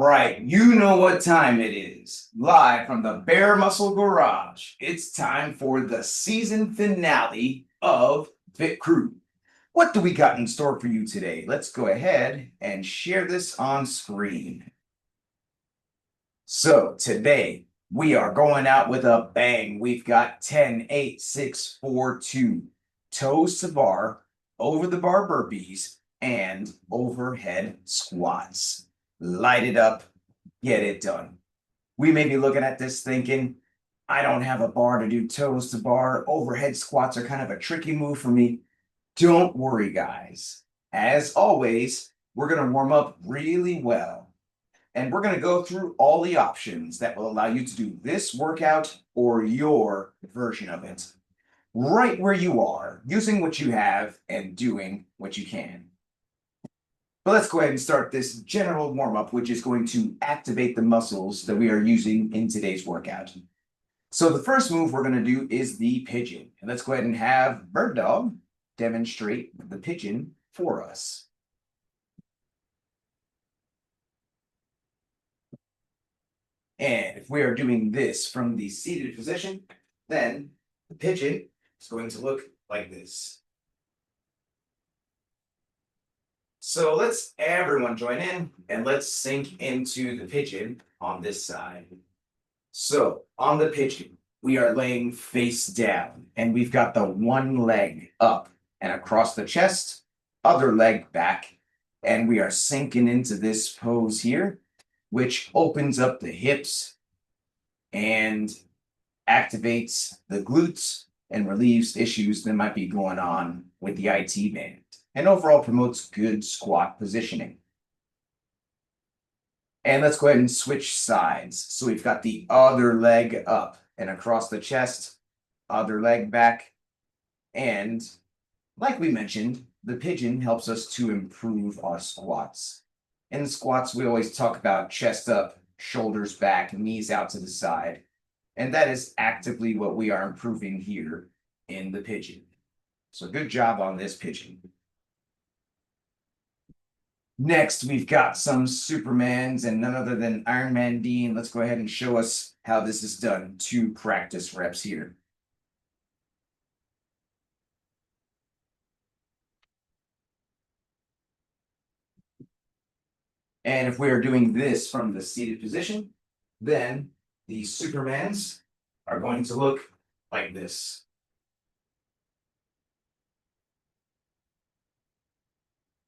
right, you know what time it is. Live from the Bare Muscle Garage, it's time for the season finale of Fit Crew. What do we got in store for you today? Let's go ahead and share this on screen. So today we are going out with a bang. We've got 10, 8, 6, 4, 2, toes to bar, over the bar burpees, and overhead squats. Light it up, get it done. We may be looking at this thinking, I don't have a bar to do toes to bar. Overhead squats are kind of a tricky move for me. Don't worry, guys. As always, we're going to warm up really well. And we're going to go through all the options that will allow you to do this workout or your version of it. Right where you are, using what you have and doing what you can. But let's go ahead and start this general warm-up, which is going to activate the muscles that we are using in today's workout. So the first move we're going to do is the pigeon. And let's go ahead and have Bird Dog demonstrate the pigeon for us. And if we are doing this from the seated position, then the pigeon is going to look like this. So let's everyone join in and let's sink into the pigeon on this side. So on the pigeon, we are laying face down and we've got the one leg up and across the chest, other leg back, and we are sinking into this pose here, which opens up the hips and activates the glutes and relieves issues that might be going on with the IT band, and overall promotes good squat positioning. And let's go ahead and switch sides. So we've got the other leg up and across the chest, other leg back. And like we mentioned, the pigeon helps us to improve our squats. In the squats, we always talk about chest up, shoulders back, knees out to the side. And that is actively what we are improving here in the pigeon. So good job on this pigeon. Next, we've got some Supermans and none other than Iron Man Dean. Let's go ahead and show us how this is done. 2 practice reps here. And if we are doing this from the seated position, then the Supermans are going to look like this.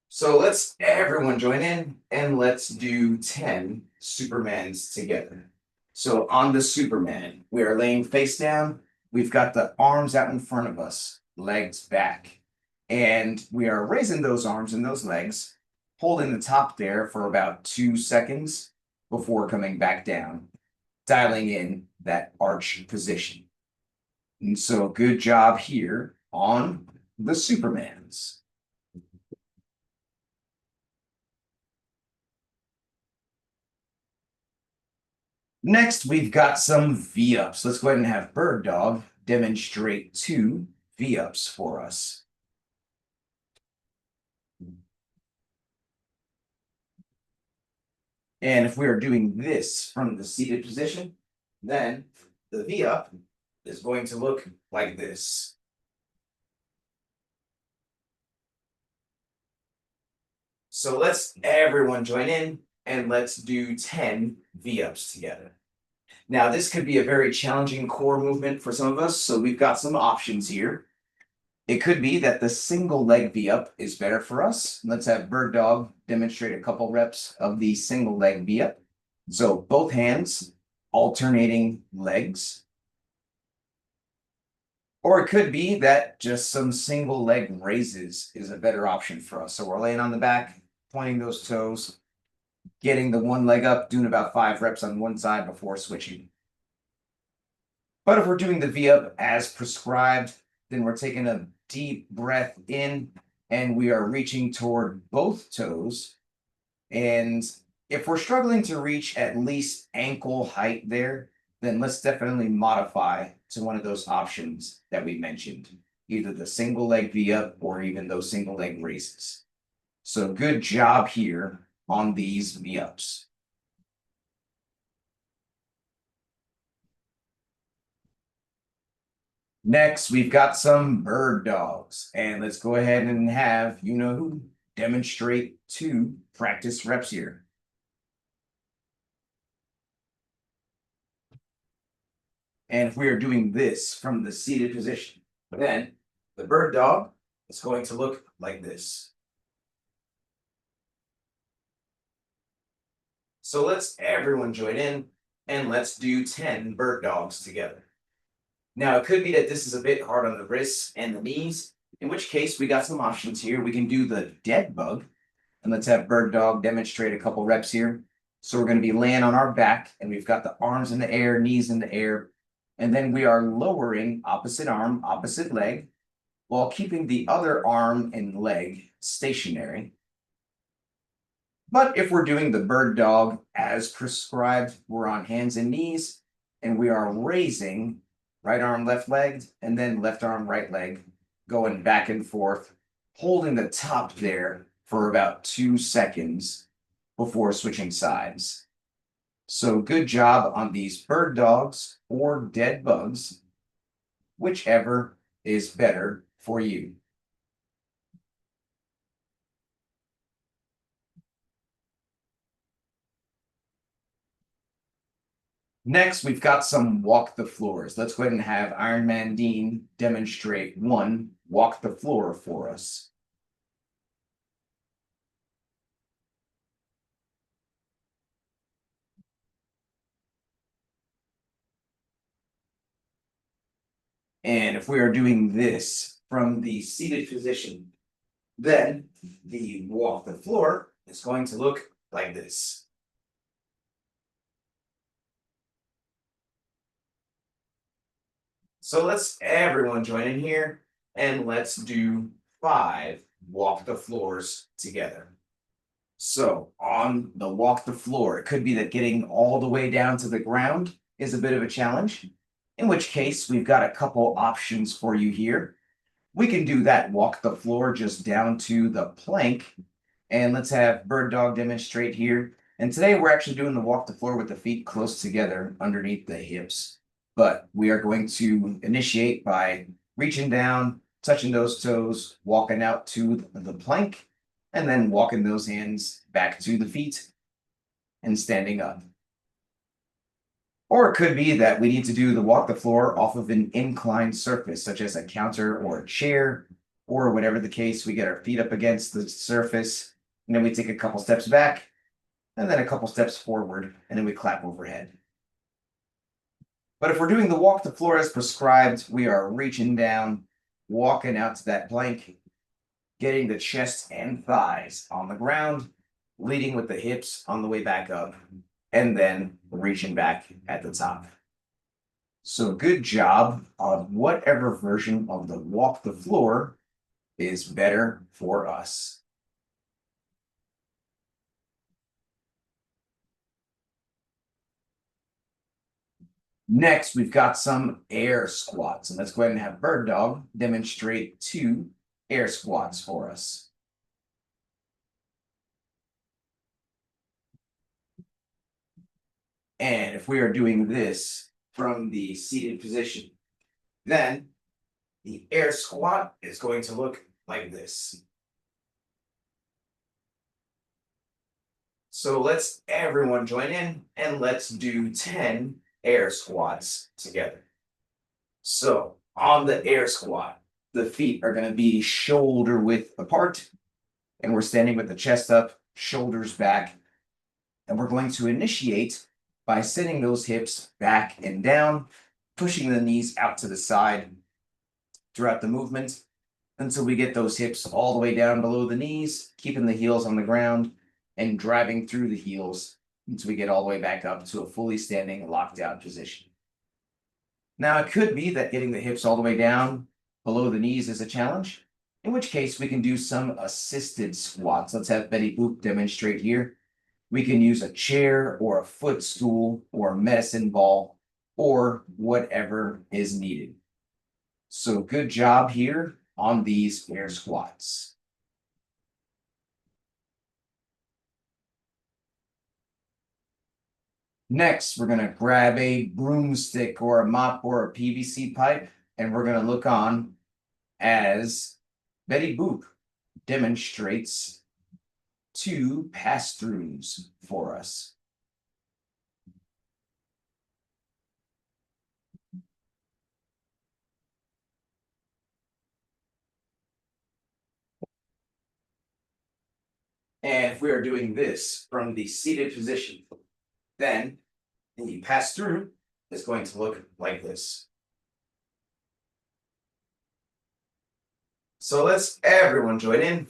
So let's everyone join in and let's do 10 Supermans together. So on the Superman, we are laying face down. We've got the arms out in front of us, legs back. And we are raising those arms and those legs, holding the top there for about 2 seconds before coming back down, dialing in that arch position. And so good job here on the Supermans. Next, we've got some V-ups. Let's go ahead and have Bird Dog demonstrate 2 V-ups for us. And if we are doing this from the seated position, then the V-up is going to look like this. So let's everyone join in and let's do 10 V-ups together. Now, this could be a very challenging core movement for some of us, so we've got some options here. It could be that the single leg V-up is better for us. Let's have Bird Dog demonstrate a couple reps of the single leg V-up. So both hands, alternating legs. Or it could be that just some single leg raises is a better option for us. So we're laying on the back, pointing those toes, getting the one leg up, doing about 5 reps on one side before switching. But if we're doing the V-up as prescribed, then we're taking a deep breath in and we are reaching toward both toes. And if we're struggling to reach at least ankle height there, then let's definitely modify to one of those options that we mentioned, either the single leg V-up or even those single leg raises. So good job here on these V-ups. Next, we've got some bird dogs. And let's go ahead and have you know who demonstrate 2 practice reps here. And if we are doing this from the seated position, then the bird dog is going to look like this. So let's everyone join in and let's do 10 bird dogs together. Now, it could be that this is a bit hard on the wrists and the knees, in which case we got some options here. We can do the dead bug, and let's have bird dog demonstrate a couple reps here. So we're going to be laying on our back, and we've got the arms in the air, knees in the air, and then we are lowering opposite arm, opposite leg, while keeping the other arm and leg stationary. But if we're doing the bird dog as prescribed, we're on hands and knees, and we are raising right arm, left leg, and then left arm, right leg, going back and forth, holding the top there for about 2 seconds before switching sides. So good job on these bird dogs or dead bugs, whichever is better for you. Next, we've got some walk the floors. Let's go ahead and have Iron Man Dean demonstrate 1 walk the floor for us. And if we are doing this from the seated position, then the walk the floor is going to look like this. So let's everyone join in here and let's do 5 walk the floors together. So on the walk the floor, it could be that getting all the way down to the ground is a bit of a challenge, in which case we've got a couple options for you here. We can do that walk the floor just down to the plank. And let's have Bird Dog demonstrate here. And today we're actually doing the walk the floor with the feet close together underneath the hips. But we are going to initiate by reaching down, touching those toes, walking out to the plank, and then walking those hands back to the feet and standing up. Or it could be that we need to do the walk the floor off of an inclined surface, such as a counter or a chair, or whatever the case. We get our feet up against the surface, and then we take a couple steps back, and then a couple steps forward, and then we clap overhead. But if we're doing the walk the floor as prescribed, we are reaching down, walking out to that plank, getting the chest and thighs on the ground, leading with the hips on the way back up, and then reaching back at the top. So good job on whatever version of the walk the floor is better for us. Next, we've got some air squats, and let's go ahead and have Bird Dog demonstrate 2 air squats for us. And if we are doing this from the seated position, then the air squat is going to look like this. So let's everyone join in and let's do 10 air squats together. So on the air squat, the feet are going to be shoulder width apart, and we're standing with the chest up, shoulders back, and we're going to initiate by sending those hips back and down, pushing the knees out to the side throughout the movement until we get those hips all the way down below the knees, keeping the heels on the ground and driving through the heels until we get all the way back up to a fully standing locked out position. Now, it could be that getting the hips all the way down below the knees is a challenge, in which case we can do some assisted squats. Let's have Betty Boop demonstrate here. We can use a chair or a footstool or a medicine ball or whatever is needed. So good job here on these air squats. Next, we're going to grab a broomstick or a mop or a PVC pipe, and we're going to look on as Betty Boop demonstrates 2 pass-throughs for us. And if we are doing this from the seated position, then the pass-through is going to look like this. So let's everyone join in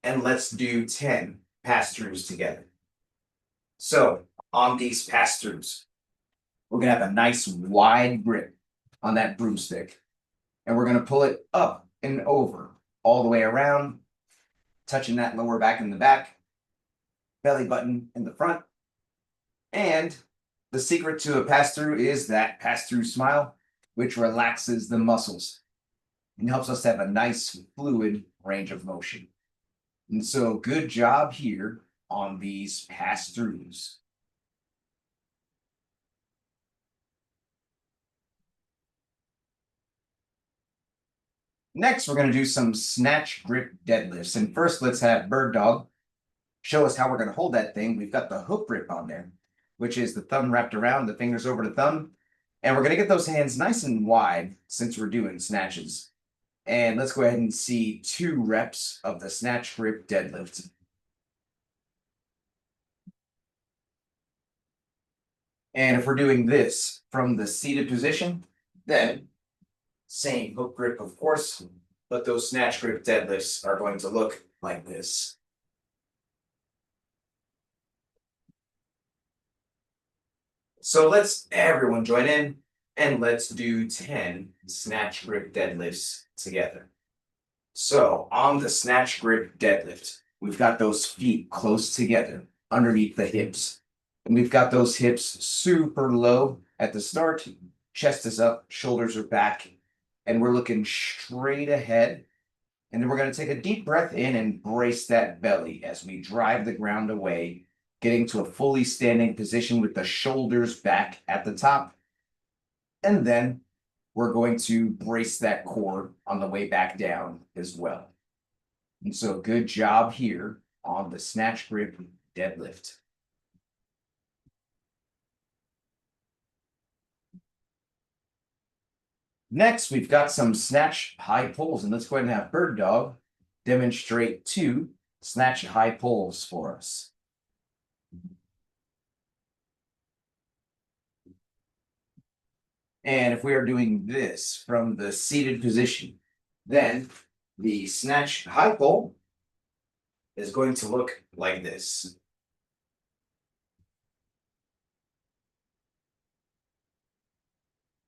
and let's do 10 pass-throughs together. So on these pass-throughs, we're going to have a nice wide grip on that broomstick. And we're going to pull it up and over all the way around, touching that lower back in the back, belly button in the front. And the secret to a pass-through is that pass-through smile, which relaxes the muscles and helps us have a nice fluid range of motion. And so good job here on these pass-throughs. Next, we're going to do some snatch grip deadlifts. And first, let's have Bird Dog show us how we're going to hold that thing. We've got the hook grip on there, which is the thumb wrapped around, the fingers over the thumb. And we're going to get those hands nice and wide since we're doing snatches. And let's go ahead and see 2 reps of the snatch grip deadlift. And if we're doing this from the seated position, then same hook grip, of course, but those snatch grip deadlifts are going to look like this. So let's everyone join in and let's do 10 snatch grip deadlifts together. So on the snatch grip deadlift, we've got those feet close together underneath the hips. And we've got those hips super low at the start. Chest is up, shoulders are back, and we're looking straight ahead. And then we're going to take a deep breath in and brace that belly as we drive the ground away, getting to a fully standing position with the shoulders back at the top. And then we're going to brace that core on the way back down as well. And so good job here on the snatch grip deadlift. Next, we've got some snatch high pulls, and let's go ahead and have Bird Dog demonstrate 2 snatch high pulls for us. And if we are doing this from the seated position, then the snatch high pull is going to look like this.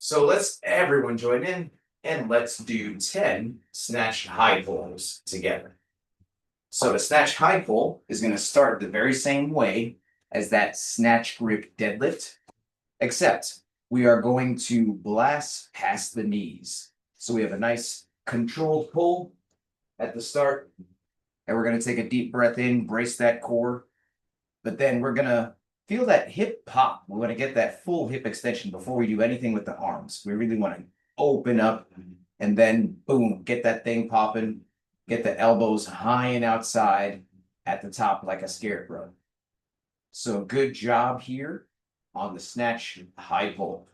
So let's everyone join in and let's do 10 snatch high pulls together. So the snatch high pull is going to start the very same way as that snatch grip deadlift, except we are going to blast past the knees. So we have a nice controlled pull at the start, and we're going to take a deep breath in, brace that core, but then we're going to feel that hip pop. We want to get that full hip extension before we do anything with the arms. We really want to open up and then boom, get that thing popping, get the elbows high and outside at the top like a scarecrow. So good job here on the snatch high pull.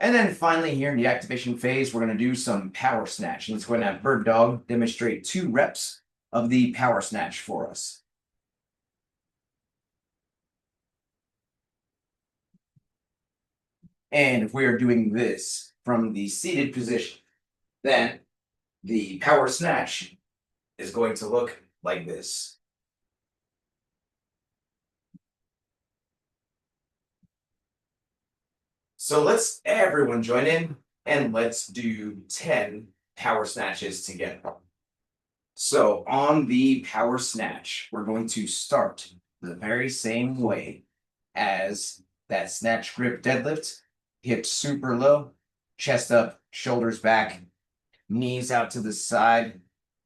And then finally here in the activation phase, we're going to do some power snatch. Let's go ahead and have Bird Dog demonstrate 2 reps of the power snatch for us. And if we are doing this from the seated position, then the power snatch is going to look like this. So let's everyone join in and let's do 10 power snatches together. So on the power snatch, we're going to start the very same way as that snatch grip deadlift. Hips super low, chest up, shoulders back, knees out to the side.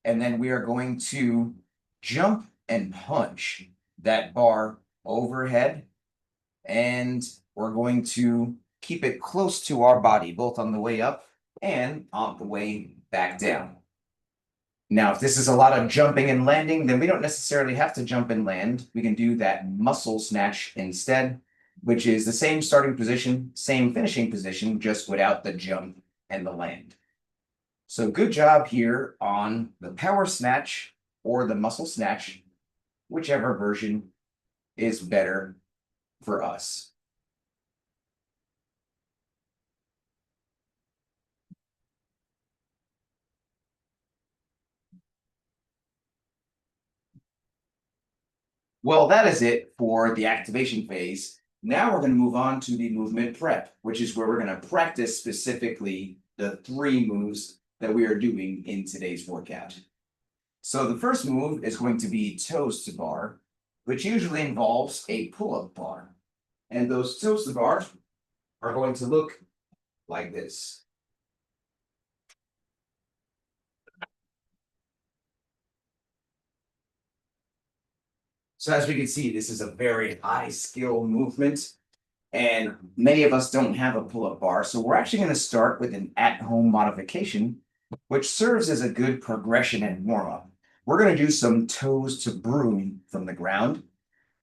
And then we are going to jump and punch that bar overhead, and we're going to keep it close to our body, both on the way up and on the way back down. Now, if this is a lot of jumping and landing, then we don't necessarily have to jump and land. We can do that muscle snatch instead, which is the same starting position, same finishing position, just without the jump and the land. So good job here on the power snatch or the muscle snatch, whichever version is better for us. Well, that is it for the activation phase. Now we're going to move on to the movement prep, which is where we're going to practice specifically the 3 moves that we are doing in today's workout. So the first move is going to be toes to bar, which usually involves a pull-up bar. And those toes to bar are going to look like this. So as we can see, this is a very high skill movement, and many of us don't have a pull-up bar. So we're actually going to start with an at-home modification, which serves as a good progression and warm-up. We're going to do some toes to broom from the ground.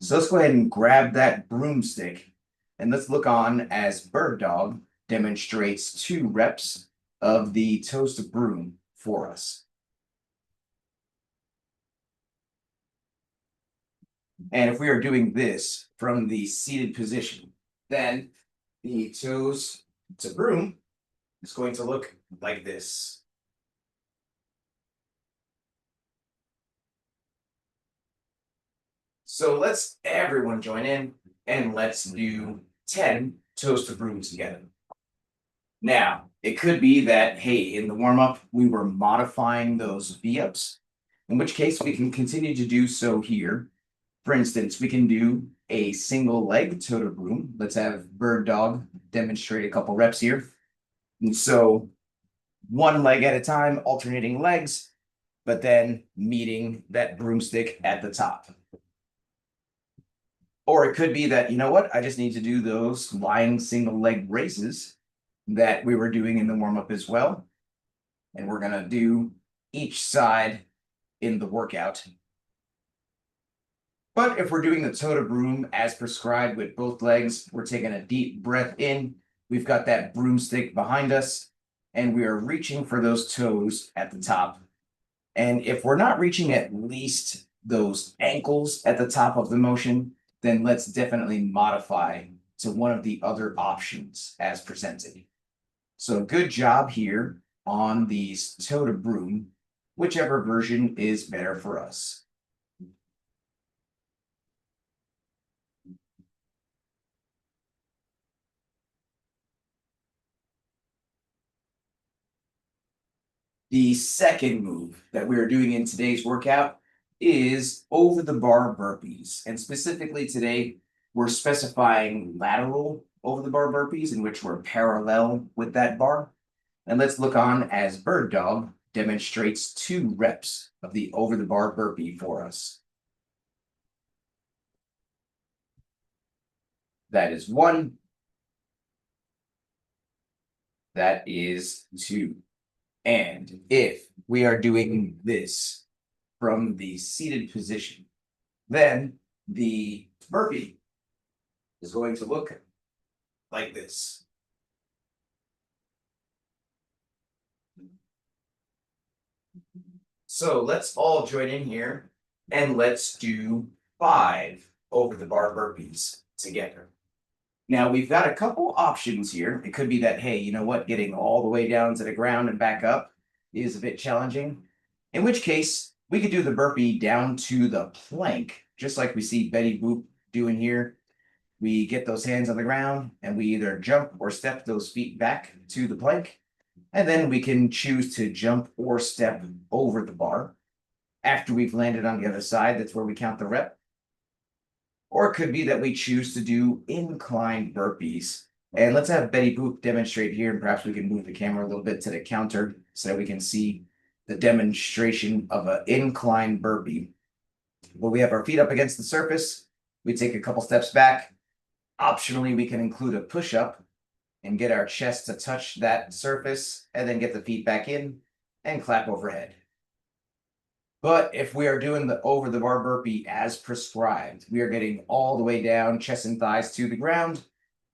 So let's go ahead and grab that broomstick, and let's look on as Bird Dog demonstrates 2 reps of the toes to broom for us. And if we are doing this from the seated position, then the toes to broom is going to look like this. So let's everyone join in and let's do 10 toes to broom together. Now, it could be that, hey, in the warm up, we were modifying those V-ups, in which case we can continue to do so here. For instance, we can do a single leg toe to broom. Let's have Bird Dog demonstrate a couple reps here. And so 1 leg at a time, alternating legs, but then meeting that broomstick at the top. Or it could be that, you know what, I just need to do those lying single leg raises that we were doing in the warm up as well. And we're going to do each side in the workout. But if we're doing the toe to broom as prescribed with both legs, we're taking a deep breath in. We've got that broomstick behind us, and we are reaching for those toes at the top. And if we're not reaching at least those ankles at the top of the motion, then let's definitely modify to one of the other options as presented. So good job here on these toe to broom, whichever version is better for us. The second move that we are doing in today's workout is over the bar burpees. And specifically today, we're specifying lateral over the bar burpees in which we're parallel with that bar. And let's look on as Bird Dog demonstrates 2 reps of the over the bar burpee for us. That is 1. That is 2. And if we are doing this from the seated position, then the burpee is going to look like this. So let's all join in here and let's do 5 over the bar burpees together. Now we've got a couple options here. It could be that, hey, you know what, getting all the way down to the ground and back up is a bit challenging. In which case, we could do the burpee down to the plank, just like we see Betty Boop doing here. We get those hands on the ground and we either jump or step those feet back to the plank. And then we can choose to jump or step over the bar. After we've landed on the other side, that's where we count the rep. Or it could be that we choose to do incline burpees. And let's have Betty Boop demonstrate here, and perhaps we can move the camera a little bit to the counter so that we can see the demonstration of an incline burpee. Where we have our feet up against the surface, We take a couple steps back. Optionally, we can include a push-up and get our chest to touch that surface, and then get the feet back in and clap overhead. But if we are doing the over the bar burpee as prescribed, we are getting all the way down, chest and thighs to the ground,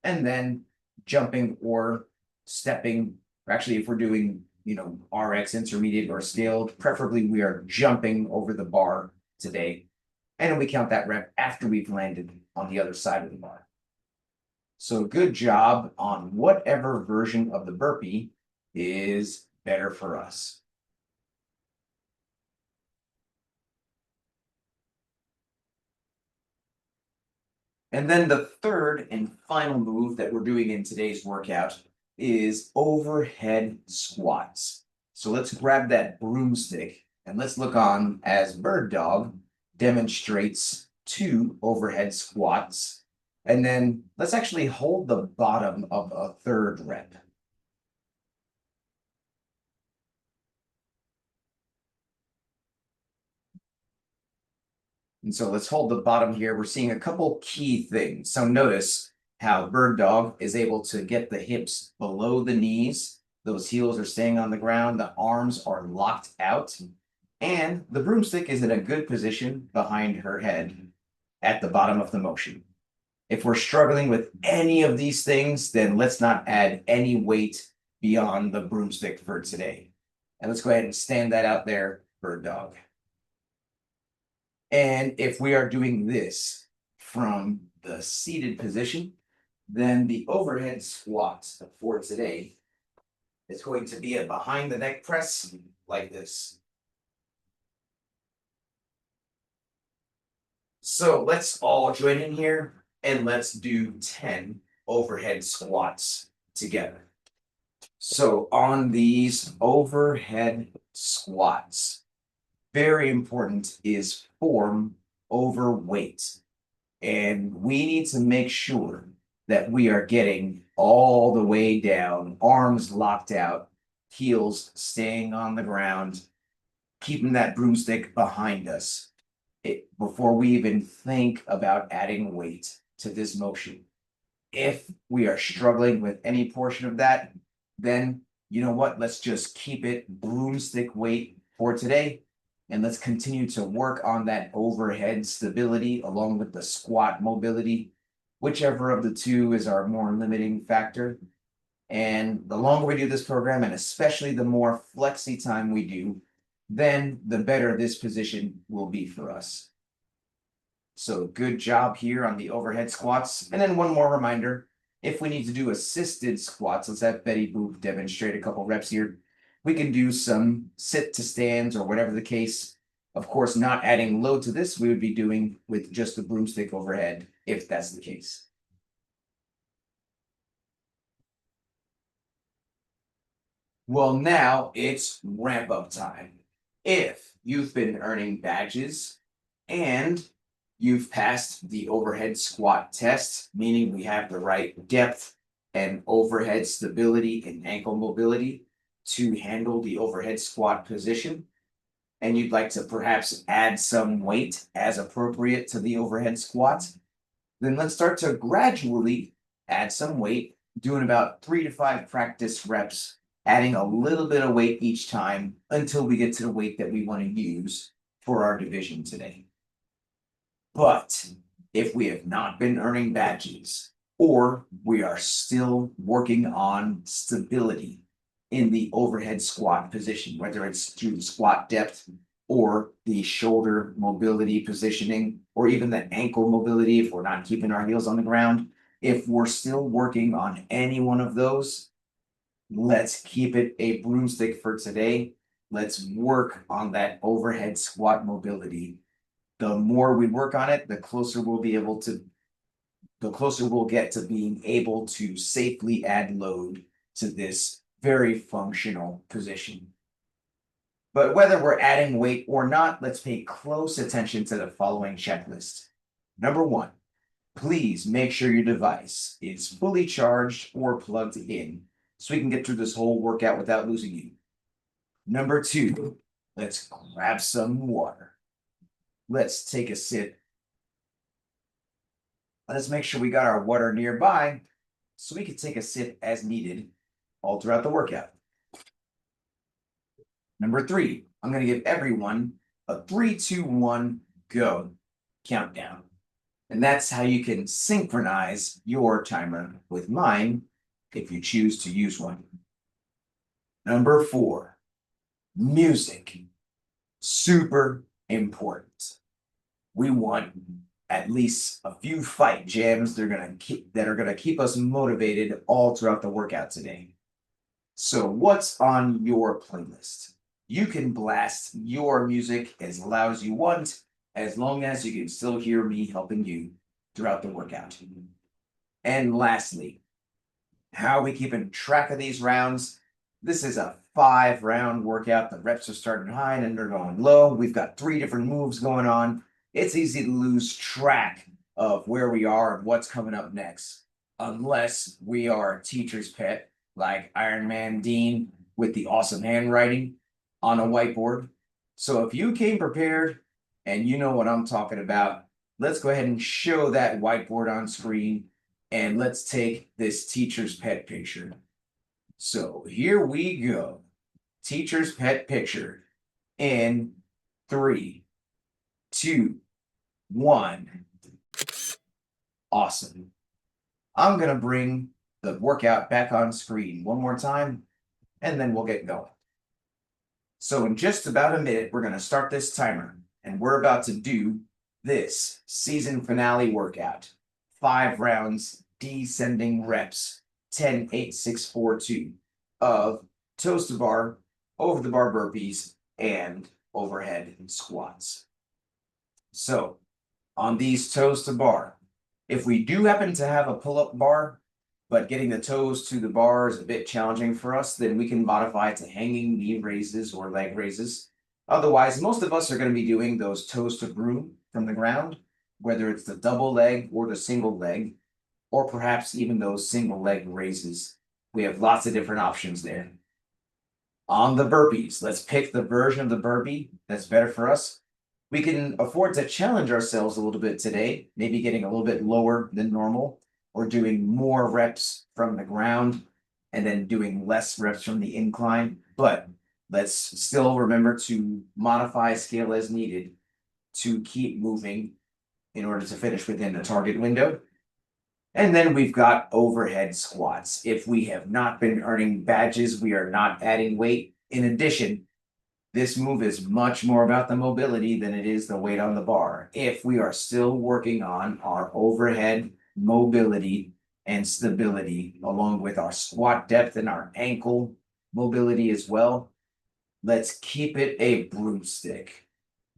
and then jumping or stepping, or actually if we're doing, RX intermediate or scaled, preferably we are jumping over the bar today. And we count that rep after we've landed on the other side of the bar. So good job on whatever version of the burpee is better for us. And then the third and final move that we're doing in today's workout is overhead squats. So let's grab that broomstick and let's look on as Bird Dog demonstrates 2 overhead squats. And then let's actually hold the bottom of a third rep. And so let's hold the bottom here. We're seeing a couple key things. So notice how Bird Dog is able to get the hips below the knees. Those heels are staying on the ground. The arms are locked out. And the broomstick is in a good position behind her head at the bottom of the motion. If we're struggling with any of these things, then let's not add any weight beyond the broomstick for today. And let's go ahead and stand that out there, Bird Dog. And if we are doing this from the seated position, then the overhead squat for today is going to be a behind the neck press like this. So let's all join in here and let's do 10 overhead squats together. So on these overhead squats, very important is form over weight. And we need to make sure that we are getting all the way down, arms locked out, heels staying on the ground, keeping that broomstick behind us before we even think about adding weight to this motion. If we are struggling with any portion of that, then you know what? Let's just keep it broomstick weight for today. And let's continue to work on that overhead stability along with the squat mobility, whichever of the two is our more limiting factor. And the longer we do this program, and especially the more flexi time we do, then the better this position will be for us. So good job here on the overhead squats. And then one more reminder, if we need to do assisted squats, let's have Betty Boop demonstrate a couple reps here. We can do some sit to stands or whatever the case. Of course, not adding load to this, we would be doing with just the broomstick overhead, if that's the case. Well, now it's ramp up time. If you've been earning badges and you've passed the overhead squat test, meaning we have the right depth and overhead stability and ankle mobility to handle the overhead squat position, and you'd like to perhaps add some weight as appropriate to the overhead squat, then let's start to gradually add some weight, doing about 3 to 5 practice reps, adding a little bit of weight each time until we get to the weight that we want to use for our division today. But if we have not been earning badges, or we are still working on stability in the overhead squat position, whether it's through squat depth or the shoulder mobility positioning, or even the ankle mobility if we're not keeping our heels on the ground, if we're still working on any one of those, let's keep it a broomstick for today. Let's work on that overhead squat mobility. The more we work on it, the closer we'll get to being able to safely add load to this very functional position. But whether we're adding weight or not, let's pay close attention to the following checklist. Number 1, please make sure your device is fully charged or plugged in so we can get through this whole workout without losing you. Number 2, let's grab some water. Let's take a sip Let's make sure we got our water nearby so we can take a sip as needed all throughout the workout. Number 3, I'm going to give everyone a 3, 2, 1, go countdown. And that's how you can synchronize your timer with mine if you choose to use one. Number 4, music. Super important. We want at least a few fight jams that are gonna keep us motivated all throughout the workout today. So what's on your playlist? You can blast your music as loud as you want, as long as you can still hear me helping you throughout the workout. And lastly, how are we keeping track of these rounds? This is a 5-round workout. The reps are starting high and they're going low. We've got 3 different moves going on. It's easy to lose track of where we are and what's coming up next, unless we are a teacher's pet like Iron Man Dean with the awesome handwriting on a whiteboard. So if you came prepared and you know what I'm talking about, let's go ahead and show that whiteboard on screen, and let's take this teacher's pet picture. So here we go. Teacher's pet picture in 3, 2, 1. Awesome. I'm going to bring the workout back on screen one more time, and then we'll get going. So in just about a minute, we're going to start this timer, and we're about to do this season finale workout. 5 rounds, descending reps, 10, 8, 6, 4, 2 of toes to bar, over the bar burpees, and overhead squats. So on these toes to bar, if we do happen to have a pull-up bar, but getting the toes to the bar is a bit challenging for us, then we can modify it to hanging knee raises or leg raises. Otherwise, most of us are going to be doing those toes to broom from the ground, whether it's the double leg or the single leg, or perhaps even those single leg raises. We have lots of different options there. On the burpees, let's pick the version of the burpee that's better for us. We can afford to challenge ourselves a little bit today, maybe getting a little bit lower than normal, or doing more reps from the ground and then doing less reps from the incline. But let's still remember to modify scale as needed to keep moving in order to finish within the target window. And then we've got overhead squats. If we have not been earning badges, we are not adding weight. In addition, this move is much more about the mobility than it is the weight on the bar. If we are still working on our overhead mobility and stability, along with our squat depth and our ankle mobility as well, let's keep it a broomstick.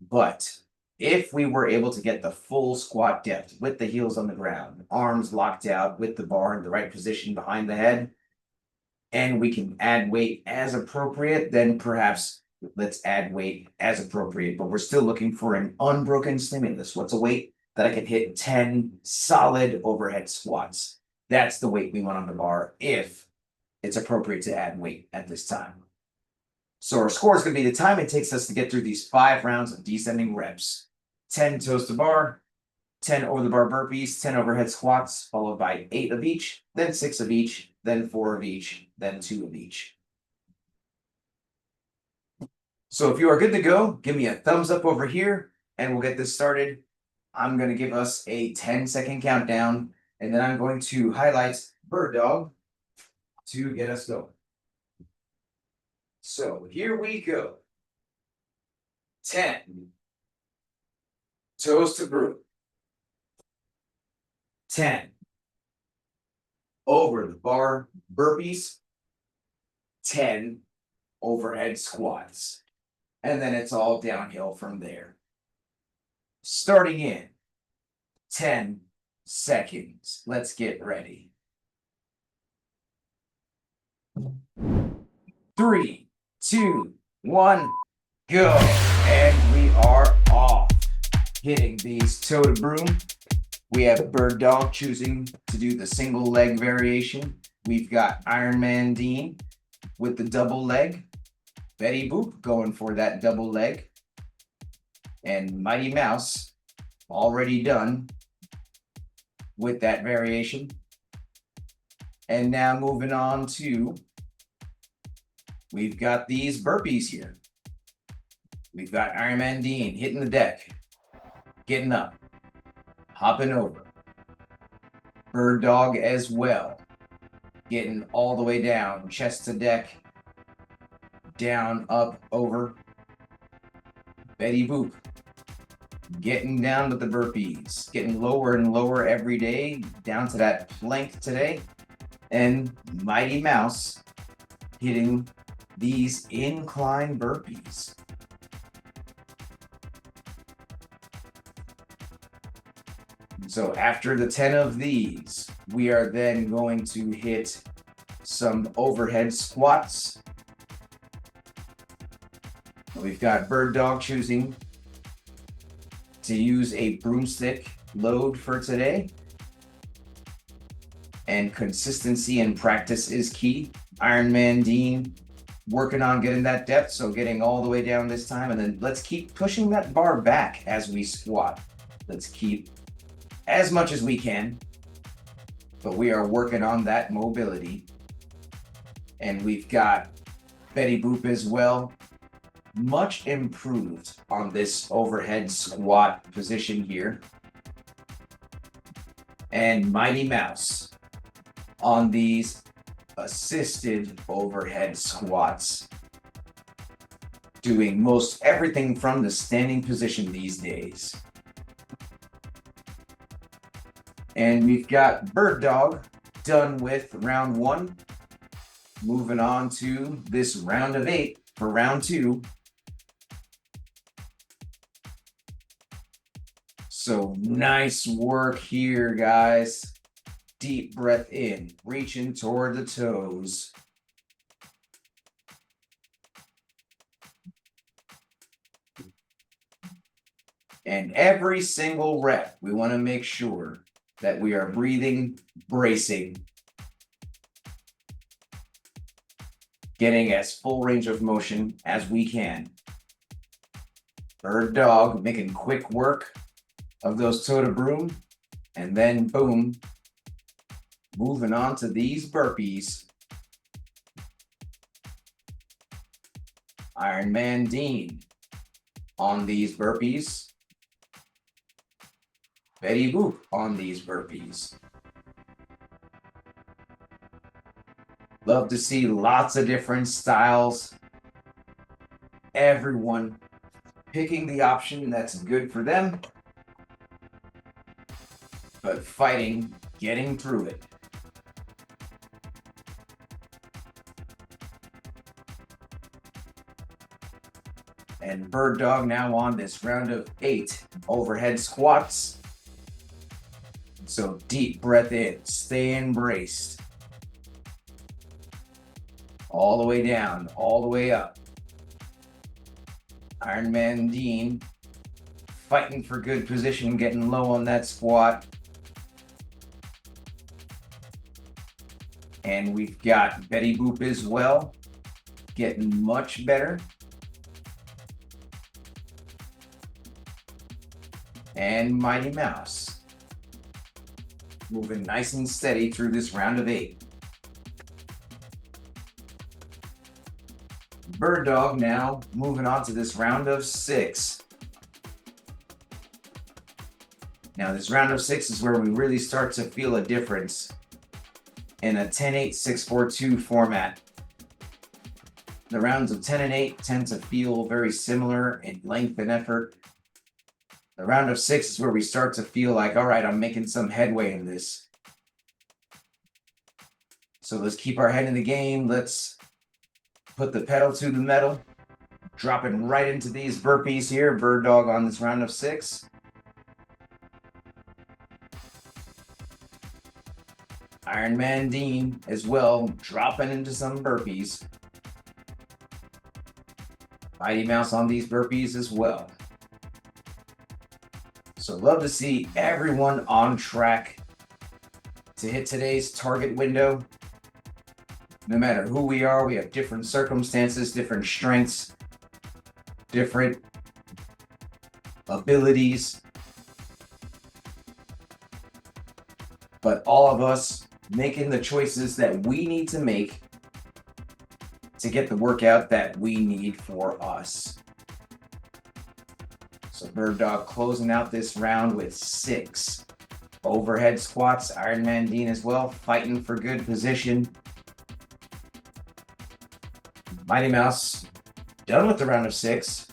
But if we were able to get the full squat depth with the heels on the ground, arms locked out with the bar in the right position behind the head, and we can add weight as appropriate, then perhaps let's add weight as appropriate. But we're still looking for an unbroken stimulus. What's a weight that I can hit 10 solid overhead squats? That's the weight we want on the bar if it's appropriate to add weight at this time. So our score is going to be the time it takes us to get through these 5 rounds of descending reps. 10 toes to bar, 10 over the bar burpees, 10 overhead squats, followed by 8 of each, then 6 of each, then 4 of each, then 2 of each. So if you are good to go, give me a thumbs up over here and we'll get this started. I'm going to give us a 10-second countdown, and then I'm going to highlight Bird Dog to get us going. So here we go. 10. Toes to broom. 10. Over the bar burpees. 10 overhead squats. And then it's all downhill from there. Starting in 10 seconds. Let's get ready. 3, 2, 1, go. And we are off. Hitting these toe to broom. We have Bird Dog choosing to do the single leg variation. We've got Iron Man Dean with the double leg. Betty Boop going for that double leg. And Mighty Mouse already done with that variation. And now moving on to, we've got these burpees here. We've got Ironman Dean hitting the deck, getting up, hopping over. Bird Dog as well, getting all the way down, chest to deck, down, up, over. Betty Boop, getting down with the burpees, getting lower and lower every day, down to that plank today. And Mighty Mouse hitting these incline burpees. So after the 10 of these, we are then going to hit some overhead squats. We've got Bird Dog choosing to use a broomstick load for today. And consistency and practice is key. Ironman Dean working on getting that depth, so getting all the way down this time. And then let's keep pushing that bar back as we squat. Let's keep as much as we can, but we are working on that mobility. And we've got Betty Boop as well, much improved on this overhead squat position here. And Mighty Mouse on these assisted overhead squats, doing most everything from the standing position these days. And we've got Bird Dog done with round 1. Moving on to this round of 8 for round 2. So nice work here, guys. Deep breath in, reaching toward the toes. And every single rep, we want to make sure that we are breathing, bracing, getting as full range of motion as we can. Bird Dog making quick work of those toe to broom, and then boom, moving on to these burpees. Ironman Dean on these burpees. Betty Boop on these burpees. Love to see lots of different styles. Everyone picking the option that's good for them, but fighting, getting through it. And Bird Dog now on this round of 8 overhead squats. So deep breath in, stay braced. All the way down, all the way up. Ironman Dean fighting for good position, getting low on that squat. And we've got Betty Boop as well, getting much better. And Mighty Mouse moving nice and steady through this round of 8. Bird Dog now moving on to this round of 6. Now this round of 6 is where we really start to feel a difference in a 10-8-6-4-2 format. The rounds of 10 and 8 tend to feel very similar in length and effort. The round of 6 is where we start to feel like, all right, I'm making some headway in this. So let's keep our head in the game. Let's put the pedal to the metal. Dropping right into these burpees here. Bird Dog on this round of 6. Ironman Dean as well, dropping into some burpees. Mighty Mouse on these burpees as well. So love to see everyone on track to hit today's target window. No matter who we are, we have different circumstances, different strengths, different abilities. but all of us making the choices that we need to make to get the workout that we need for us. So Bird Dog closing out this round with 6 overhead squats. Iron Man Dean as well, fighting for good position. Mighty Mouse done with the round of 6.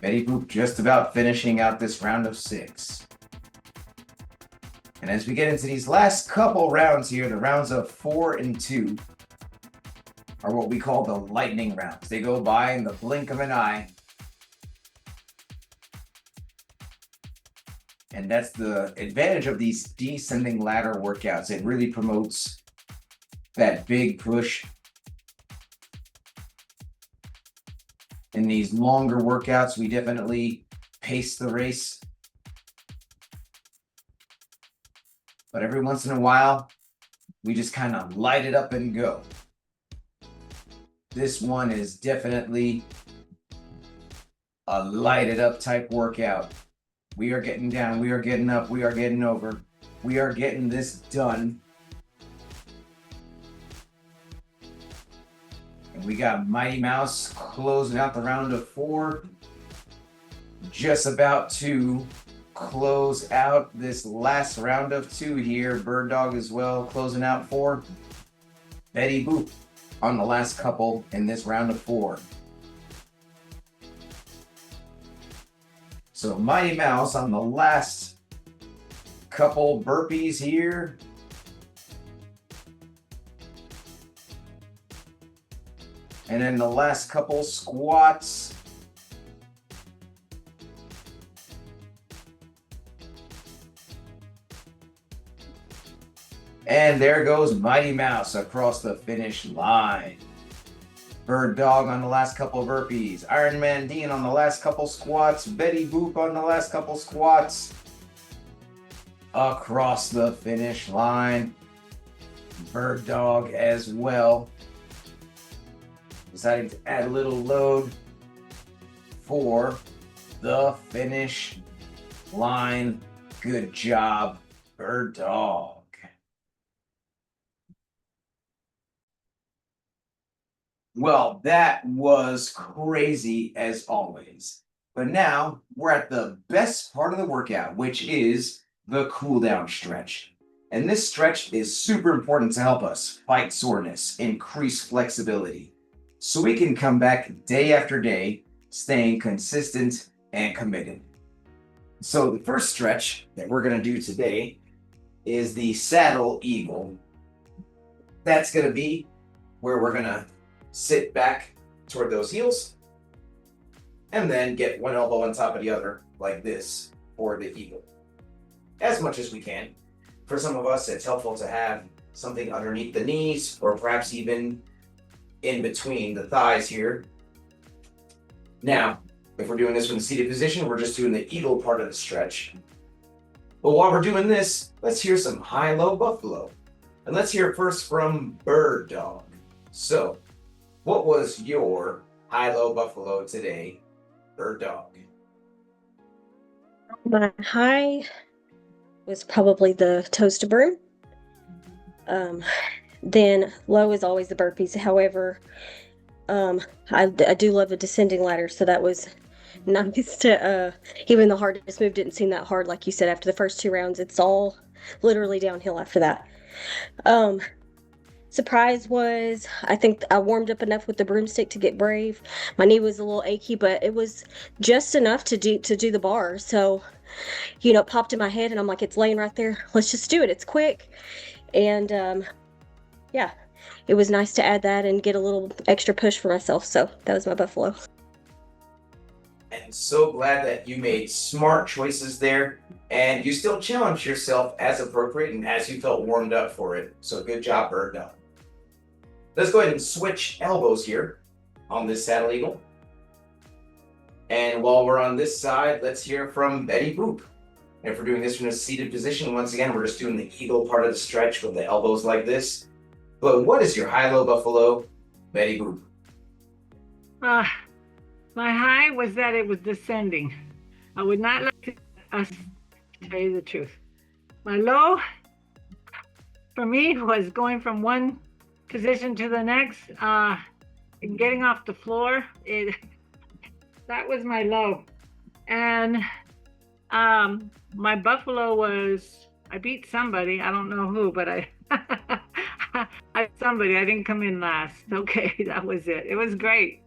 Betty Boop just about finishing out this round of 6. And as we get into these last couple rounds here, the rounds of 4 and 2 are what we call the lightning rounds. They go by in the blink of an eye. And that's the advantage of these descending ladder workouts. It really promotes that big push. In these longer workouts, we definitely pace the race. But every once in a while, we just kind of light it up and go. This one is definitely a lighted up type workout. We are getting down, we are getting up, we are getting over. We are getting this done. And we got Mighty Mouse closing out the round of 4. Just about to close out this last round of 2 here. Bird Dog as well, closing out 4. Betty Boop on the last couple in this round of 4. So Mighty Mouse on the last couple burpees here. And then the last couple squats. And there goes Mighty Mouse across the finish line. Bird Dog on the last couple of burpees. Iron Man Dean on the last couple squats. Betty Boop on the last couple squats. Across the finish line. Bird Dog as well. Deciding to add a little load for the finish line. Good job, Bird Dog. Well, that was crazy as always. But now we're at the best part of the workout, which is the cool down stretch. And this stretch is super important to help us fight soreness, increase flexibility, so we can come back day after day, staying consistent and committed. So the first stretch that we're going to do today is the saddle eagle. That's going to be where we're going to sit back toward those heels and then get one elbow on top of the other like this for the eagle. As much as we can. For some of us, it's helpful to have something underneath the knees or perhaps even in between the thighs here. Now, if we're doing this from the seated position, we're just doing the eagle part of the stretch. But while we're doing this, let's hear some high-low buffalo. And let's hear first from Bird Dog. So, what was your high-low buffalo today, Bird Dog? My high was probably the toes to broom. Then low is always the burpees. However, I do love a descending ladder, so that was nice to, even the hardest move didn't seem that hard. Like you said, after the first 2 rounds, it's all literally downhill after that. Surprise was, I think I warmed up enough with the broomstick to get brave. My knee was a little achy, but it was just enough to do the bar. So, it popped in my head and I'm like, it's laying right there. Let's just do it. It's quick. And yeah, it was nice to add that and get a little extra push for myself. So that was my buffalo. And so glad that you made smart choices there and you still challenged yourself as appropriate and as you felt warmed up for it. So good job, Bird Dog. Let's go ahead and switch elbows here on this saddle eagle. And while we're on this side, let's hear from Betty Boop. And if we're doing this from a seated position, once again, we're just doing the eagle part of the stretch with the elbows like this. But what is your high-low buffalo, Betty Boop? My high was that it was descending. I would not like us to tell you the truth. My low for me was going from one position to the next, and getting off the floor. That was my low. And my buffalo was, I beat somebody. I don't know who, but I I somebody. I didn't come in last. Okay, that was it. It was great.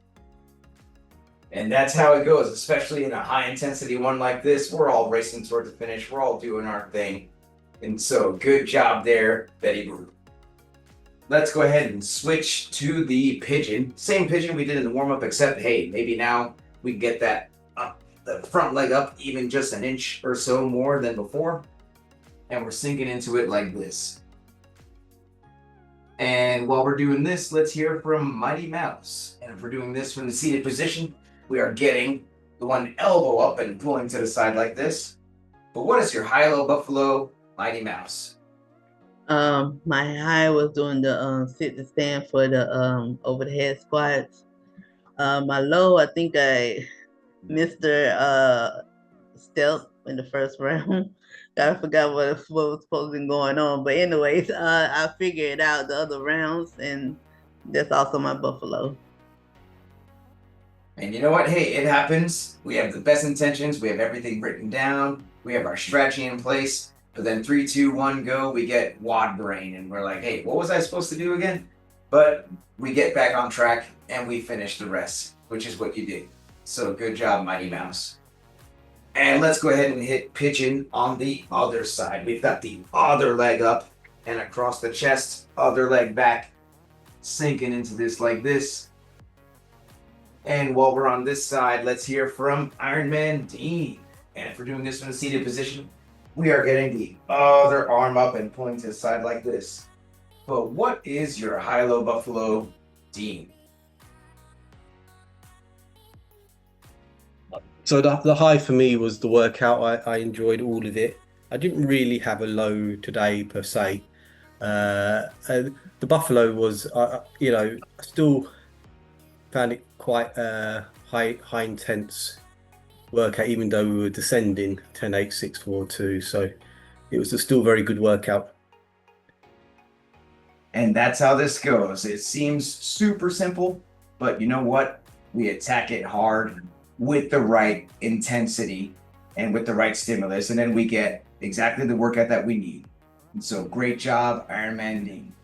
And that's how it goes, especially in a high intensity one like this. We're all racing toward the finish. We're all doing our thing. And so good job there, Betty Broom. Let's go ahead and switch to the pigeon. Same pigeon we did in the warm-up, except hey, maybe now we can get that up, the front leg up even just an inch or so more than before. And we're sinking into it like this. And while we're doing this, let's hear from Mighty Mouse. And if we're doing this from the seated position, we are getting the one elbow up and pulling to the side like this. But what is your high-low buffalo, Mighty Mouse? My high was doing the sit to stand for the over the head squats. My low, I think I missed the step in the first round. I forgot what was supposed to be going on. But anyways, I figured out the other rounds, and that's also my buffalo. And you know what? Hey, it happens. We have the best intentions. We have everything written down. We have our strategy in place. But then 3, 2, 1, go. We get WOD brain, and we're like, hey, what was I supposed to do again? But we get back on track, and we finish the rest, which is what you did. So good job, Mighty Mouse. And let's go ahead and hit pigeon on the other side. We've got the other leg up and across the chest, other leg back, sinking into this like this. And while we're on this side, let's hear from Iron Man Dean. And if we're doing this from the seated position, we are getting the other arm up and pulling to the side like this. But what is your high-low buffalo, Dean? So the high for me was the workout. I enjoyed all of it. I didn't really have a low today per se. The buffalo was, I still found it quite high intense workout, even though we were descending 10, 8, 6, 4, 2. So it was a still very good workout. And that's how this goes. It seems super simple, but you know what? We attack it hard with the right intensity and with the right stimulus, and then we get exactly the workout that we need. And so great job, Iron Man Dean.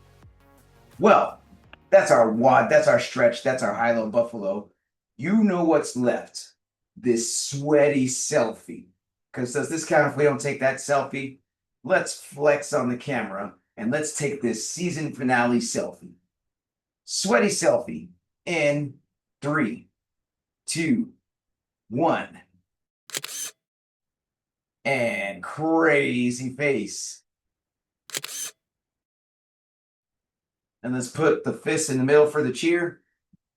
Well, that's our WOD, that's our stretch, that's our high-low buffalo. You know what's left. This sweaty selfie. Because does this count if we don't take that selfie? Let's flex on the camera and let's take this season finale selfie. Sweaty selfie in 3, 2, 1. And crazy face. And let's put the fist in the middle for the cheer.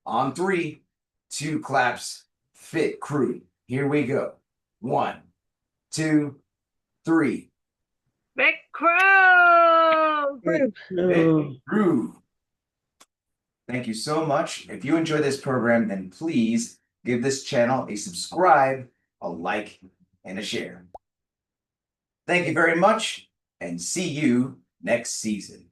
On 3, 2 claps. Fit crew. Here we go. 1, 2, 3. Big crow! Fit crew. Thank you so much. If you enjoy this program, then please give this channel a subscribe, a like, and a share. Thank you very much, and see you next season.